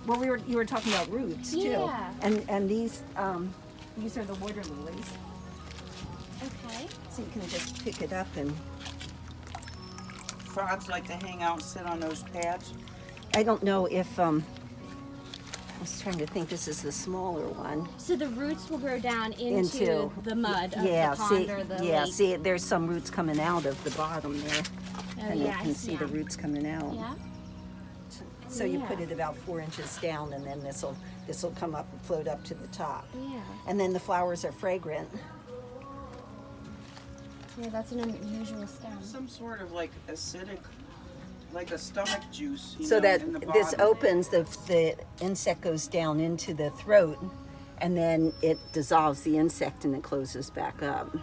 Well, you were talking about roots too. Yeah. And these are the water lilies. Okay. So you can just pick it up and Frogs like to hang out and sit on those pads. I don't know if I was trying to think. This is the smaller one. So the roots will grow down into the mud of Yeah, the pond see, or the yeah, lake. see, there's some roots coming out of the bottom there, Oh, and yeah, you I can see the them. roots coming out. Yeah. So you put Yeah. it about 4 inches down, and then this will come up and float up to the top. Yeah. And then the flowers are fragrant. Yeah, that's an unusual stem. Some sort of like acidic, like a stomach juice. You So know, that in the this bottom. opens, the insect goes down into the throat, and then it dissolves the insect and it closes back up.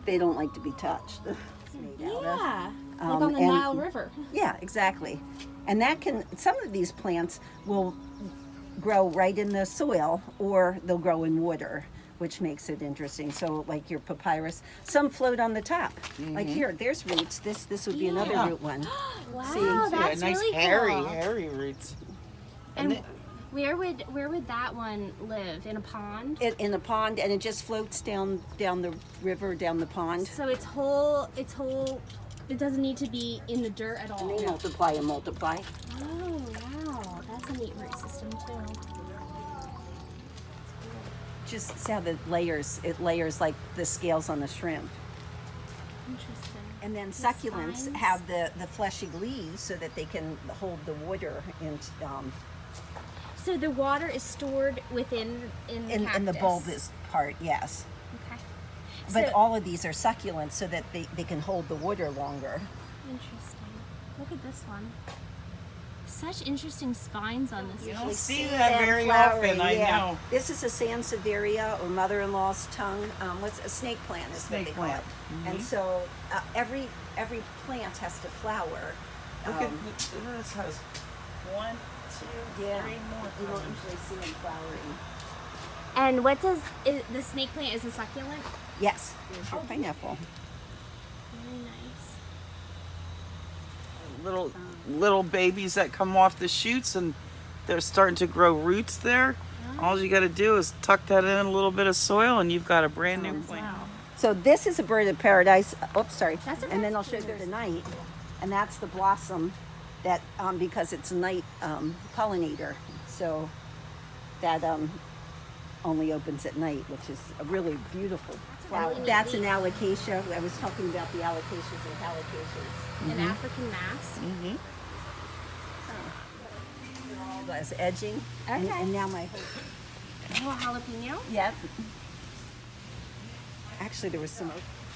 They don't like to be touched. It's made out of. Yeah. Like on the and- Nile River. Yeah, exactly. And some of these plants will grow right in the soil or they'll grow in water, which makes it interesting. So like your papyrus, some float on the top. Like here, there's roots. This would be another Yeah. root one. Wow, See? that's nice really hairy, cool. hairy roots. And they- where would that one live? In a pond? In a pond, and it just floats down the river, down the pond. So its whole it doesn't need to be in the dirt at all. And they multiply and multiply. Oh wow, that's a neat root system too. Just see how it layers like the scales on a shrimp. Interesting. And then The succulents spines. have the fleshy leaves so that they can hold the water So the water is stored in the in the cactus. bulbous part, yes. Okay. But So- all of these are succulents so that they can hold the water longer. Interesting. Look at this one. Such interesting spines on this You one. don't see Seed that and very flowering, often, I yeah. know. This is a Sansevieria or mother-in-law's tongue. What's a snake plant is Snake what they call plant. it. And so every plant has to flower. Look at this has 1, 2, Yeah, 3 more. you don't usually see them flowering. And what does the snake plant is a succulent? Yes, here's your pineapple. Very nice. Little babies that come off the shoots and they're starting to grow roots there. All you got to do is tuck that in a little bit of soil and you've got a brand new plant. Wow. So this is a bird of paradise. Oops, sorry. That's okay. And then I'll show you tonight. And that's the blossom that because it's a night pollinator. So that only opens at night, which is a really beautiful flower. really That's neat. an alocasia. I was talking about the alocasias and calocaceas. An African mass. As edging. And, Okay. and now my Oh, jalapeno. yep. Actually, there was some.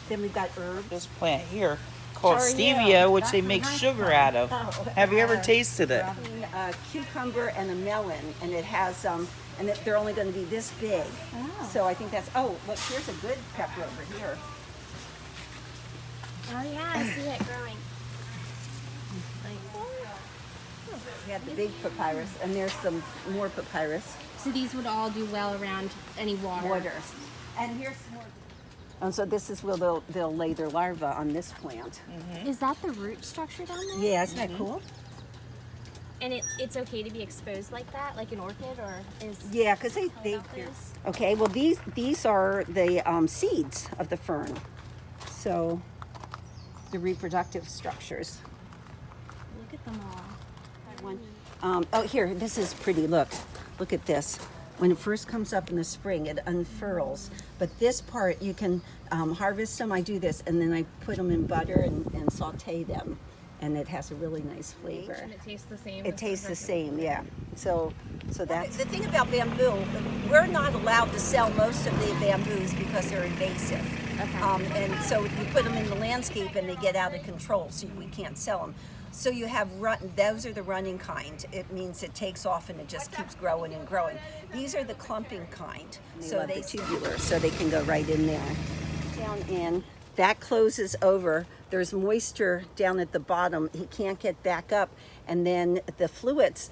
Then we've got herbs. This plant here called Sorry, stevia, yeah. which they That's make a nice sugar one. out of. Oh, Have you ever tasted it? A cucumber and a melon, and it has they're only going to be this big. Oh. So I think that's. Oh, look, here's a good pepper over here. Oh yeah, I see it growing. We had the big papyrus, and there's some more papyrus So these would all do well around any water. waters. And here's more. And so this is where they'll lay their larvae on this plant. Is that the root structure down there? Yeah, isn't that cool? And it's okay to be exposed like that, like an orchid, or is Yeah, because they about this? okay. Well, these are the seeds of the fern. So the reproductive structures. Look at them all. One. Oh, here, this is pretty. Look at this. When it first comes up in the spring, it unfurls. But this part, you can harvest them. I do this, and then I put them in butter and saute them, and it has a really nice flavor. And it tastes the same. It as tastes the rest of same, yeah. So that's the thing about bamboo. We're not allowed to sell most of the bamboos because they're invasive. Okay. And so you put them in the landscape and they get out of control, so we can't sell them. So you have those are the running kind. It means it takes off and it just keeps growing and growing. These are the clumping kind. So they tubular, so they can go right in there. Down in. That closes over. There's moisture down at the bottom. He can't get back up. And then the fluids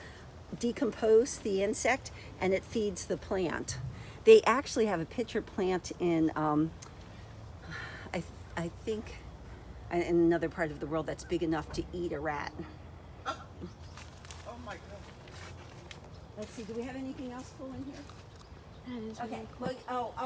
decompose the insect and it feeds the plant. They actually have a pitcher plant in, I think, in another part of the world that's big enough to eat a rat. Oh my god. Let's see, do we have anything else cool in here? That is Okay. really cool. Well, I